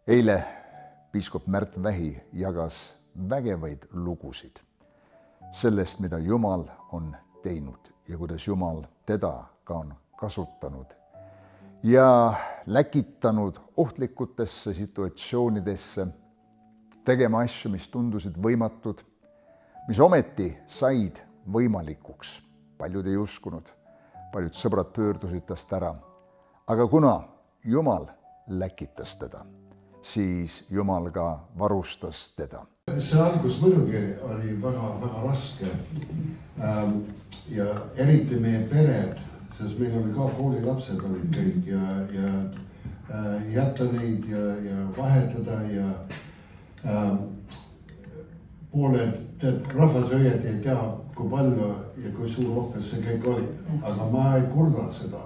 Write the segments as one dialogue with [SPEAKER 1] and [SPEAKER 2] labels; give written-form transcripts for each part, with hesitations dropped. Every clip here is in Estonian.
[SPEAKER 1] Eile piiskop Märt Vähi jagas vägevaid lugusid sellest, mida Jumal on teinud ja kuidas Jumal teda ka on kasutanud ja läkitanud ohtlikutesse situatsioonidesse tegema asju, mis tundusid võimatud, mis ometi said võimalikuks. Paljud ei uskunud, paljud sõbrad pöördusid tast ära. Aga kuna Jumal läkitas teda, siis Jumal ka varustas teda.
[SPEAKER 2] See algus muidugi oli väga raske ja eriti meie pered, sest meil oli ka koolilapsed olid kõik ja jätta neid ja vahetada ja pooled rahvas õieti ei tea, kui palju ja kui suur ohver see kõik oli. Aga ma ei kurda seda.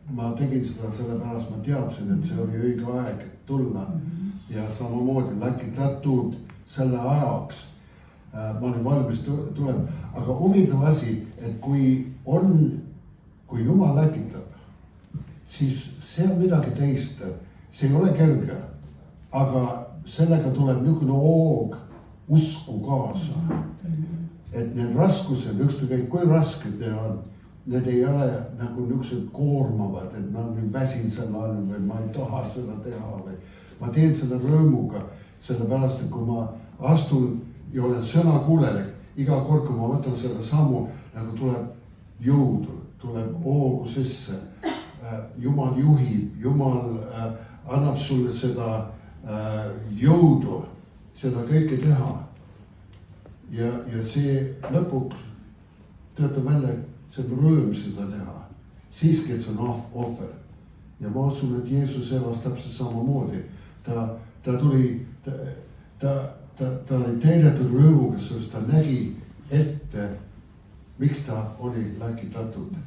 [SPEAKER 2] Ma tegin seda sellepärast, ma teadsin, et see oli õige aeg tulla ja samamoodi läkitatud selle ajaks. Ma olin valmis tulema. Aga huvitav asi, et kui Jumal läkitab, siis see on midagi teist. See ei ole kerge, aga sellega tuleb niisugune hoog usku kaasa. Et need raskused, ükskõik kui rasked need on, need ei ole nagu niisugused koormavad, et ma väsin selle all või ma ei taha seda teha või ma teen seda rõõmuga, sellepärast, et kui ma astun ja olen sõnakuulelik, iga kord, kui ma võtan selle sammu, nagu tuleb jõudu, tuleb hoogu sisse. Jumal juhib, Jumal annab sulle seda jõudu, seda kõike teha. Ja see lõpuks töötab välja, see on rõõm seda teha. Siiski, et see on ohver. Ja ma usun, et Jeesus elas täpselt samamoodi. Ta oli täidetud rõõmuga, sest ta nägi ette, miks ta oli läkitatud.